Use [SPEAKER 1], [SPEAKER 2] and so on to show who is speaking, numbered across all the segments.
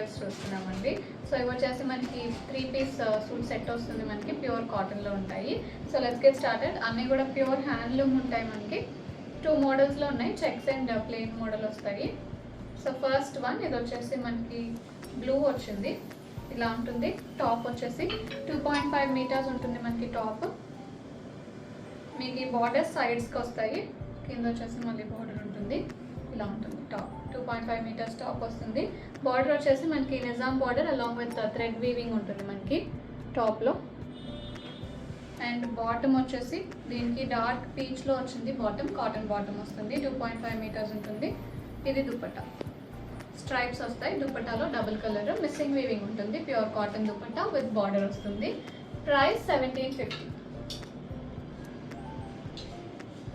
[SPEAKER 1] Materials చూస్తున్నామండి. So ఇవి వచ్చేసి మనకి 3 పీస్ సూట్ సెట్ వస్తుంది, మనకి ప్యూర్ కాటన్లో ఉంటాయి. So let's get started. అన్నీ కూడా ప్యూర్ హ్యాండ్లూమ్ ఉంటాయి. మనకి 2 మోడల్స్లో ఉన్నాయి, చెక్స్ అండ్ ప్లెయిన్ మోడల్ వస్తాయి. సో ఫస్ట్ వన్ ఇది వచ్చేసి మనకి బ్లూ వచ్చింది, ఇలా ఉంటుంది. టాప్ వచ్చేసి 2.5 మీటర్స్ ఉంటుంది మనకి టాప్. మీకు ఈ బార్డర్ సైడ్స్కి వస్తాయి, కింద వచ్చేసి మళ్ళీ బార్డర్ ఉంటుంది, ఇలా ఉంటుంది. టాప్ 2.5 మీటర్స్ టాప్ వస్తుంది. బార్డర్ వచ్చేసి మనకి Nizam border along with thread weaving ఉంటుంది మనకి టాప్లో. అండ్ బాటమ్ వచ్చేసి దీనికి డార్క్ పీచ్లో వచ్చింది బాటమ్, కాటన్ బాటమ్ వస్తుంది. 2.5 మీటర్స్ ఉంటుంది. ఇది దుపట్టా, స్ట్రైప్స్ వస్తాయి. దుపట్టాలో డబుల్ కలర్ మిస్సింగ్ వీవింగ్ ఉంటుంది. Pure cotton dupatta with border వస్తుంది. ప్రైస్ 1750.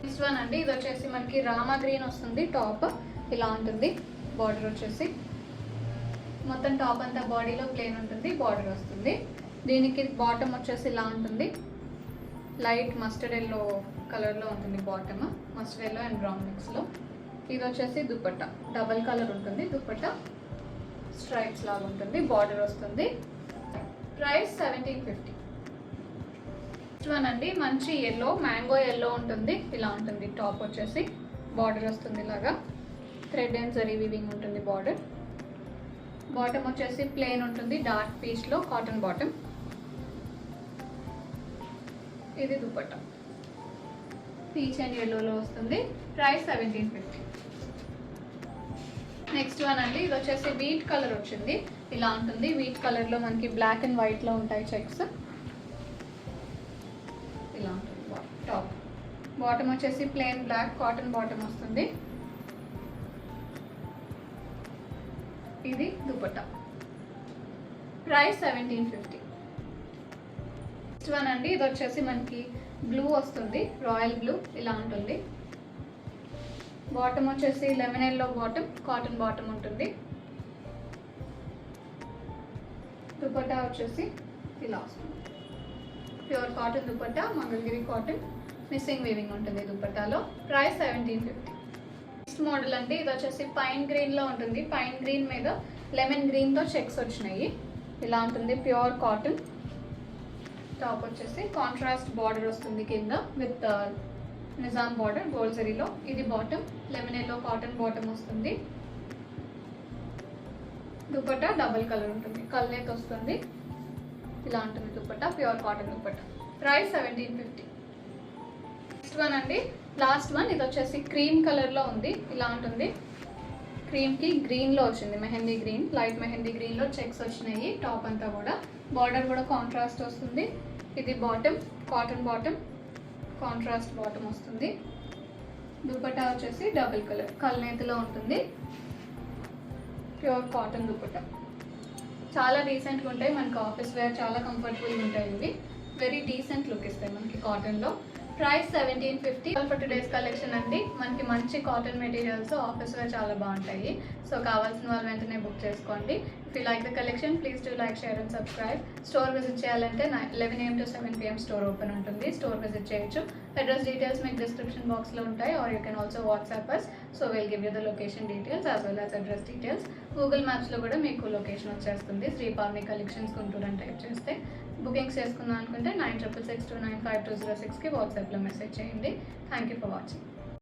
[SPEAKER 1] నెక్స్ట్ వన్ అండి, ఇది వచ్చేసి మనకి రామా గ్రీన్ వస్తుంది. టాప్ ఇలా ఉంటుంది, బార్డర్ వచ్చేసి మొత్తం టాప్ అంతా బాడీలో ప్లేన్ ఉంటుంది, బార్డర్ వస్తుంది. దీనికి బాటమ్ వచ్చేసి ఇలా ఉంటుంది, లైట్ మస్టర్డ్ ఎల్లో కలర్లో ఉంటుంది bottom, mustard yellow and brown మిక్స్లో. ఇది వచ్చేసి దుపట్టా, డబల్ కలర్ ఉంటుంది దుపట్టా, స్ట్రైప్స్ లాగా ఉంటుంది, బార్డర్ వస్తుంది. ప్రైస్ 1750. నెక్స్ట్ వన్ అండి, మంచి ఎల్లో, మ్యాంగో ఎల్లో ఉంటుంది, ఇలా ఉంటుంది. టాప్ వచ్చేసి బార్డర్ వస్తుంది, ఇలాగా థ్రెడ్ అండ్ జరీ వీవింగ్ ఉంటుంది బార్డర్. బాటమ్ వచ్చేసి ప్లెయిన్ ఉంటుంది, డార్క్ పీచ్లో కాటన్ బాటమ్. ఇది దుపట్టా, పీచ్ అండ్ ఎల్లోలో వస్తుంది. ప్రైస్ 1750. నెక్స్ట్ వన్ అండి, ఇది వచ్చేసి వీట్ కలర్ వచ్చింది, ఇలా ఉంటుంది. వీట్ కలర్లో మనకి బ్లాక్ అండ్ వైట్లో ఉంటాయి చెక్స్, ఇలా ఉంటుంది. టాప్ బాటమ్ వచ్చేసి ప్లెయిన్ బ్లాక్ కాటన్ బాటమ్ వస్తుంది. ఇది దుపట్టా. ప్రైస్ 1750. నెక్స్ట్ వన్ అండి, ఇది వచ్చేసి మనకి బ్లూ వస్తుంది, రాయల్ బ్లూ ఇలా ఉంటుంది. బాటమ్ వచ్చేసి lemon yellow bottom, cotton bottom ఉంటుంది. దుపట్టా వచ్చేసి ఇలా వస్తుంది, pure cotton dupatta, Mangalagiri cotton, missing weaving ఉంటుంది దుపట్టాలో. ప్రైస్ 1750. నెక్స్ట్ మోడల్ అండి, ఇది వచ్చేసి పైన్ గ్రీన్లో ఉంటుంది. పైన్ గ్రీన్ మీద లెమన్ గ్రీన్తో చెక్స్ వచ్చినాయి, ఇలా ఉంటుంది. Pure cotton. టాప్ వచ్చేసి కాంట్రాస్ట్ బార్డర్ వస్తుంది కింద విత్ నిజాం బార్డర్ గోల్డ్ జరీలో. ఇది bottom, lemon yellow cotton bottom వస్తుంది. దుపట్టా డబల్ కలర్ ఉంటుంది, కల్నేత్ వస్తుంది, ఇలా ఉంటుంది dupatta, pure cotton dupatta. Price 1750. Next one అండి, లాస్ట్ వన్, ఇది వచ్చేసి క్రీమ్ కలర్లో ఉంది, ఇలా ఉంటుంది. క్రీమ్కి గ్రీన్లో వచ్చింది, మెహందీ గ్రీన్, లైట్ మెహందీ గ్రీన్లో చెక్స్ వచ్చినాయి. టాప్ అంతా కూడా బార్డర్ కూడా కాంట్రాస్ట్ వస్తుంది. ఇది bottom, cotton bottom, contrast bottom వస్తుంది. దుపట్టా వచ్చేసి డబుల్ కలర్, కల్నేతిలో ఉంటుంది, ప్యూర్ కాటన్ దుపట్టా. చాలా డీసెంట్గా ఉంటాయి మనకి, ఆఫీస్ వేర్ చాలా కంఫర్టబుల్గా ఉంటాయి. ఇవి వెరీ డీసెంట్ లుక్ ఇస్తాయి మనకి కాటన్లో. ప్రైస్ 1750. ఫర్ టుడేస్ కలెక్షన్ అండి, మనకి మంచి కాటన్ మెటీరియల్స్ ఆఫీస్ వేర్ చాలా బాగుంటాయి. సో కావాల్సిన వాళ్ళు వెంటనే బుక్ చేసుకోండి. If you like the collection please do like, share and subscribe. Store visit చేయాలంటే 11 AM to 7 PM store open ఉంటుంది, స్టోర్ విజిట్ చేయొచ్చు. అడ్రస్ డీటెయిల్స్ మీకు డిస్క్రిప్షన్ బాక్స్లో ఉంటాయి, or you can also WhatsApp us. So will give you the location details as well as address details. Google మ్యాప్స్లో కూడా మీకు location వచ్చేస్తుంది, శ్రీపార్ని కలెక్షన్స్ గుంటూరు అని టైప్ చేస్తే. బుకింగ్స్ చేసుకుందాం అనుకుంటే 9662952006కి వాట్సాప్లో మెసేజ్ చేయండి. Thank you for watching.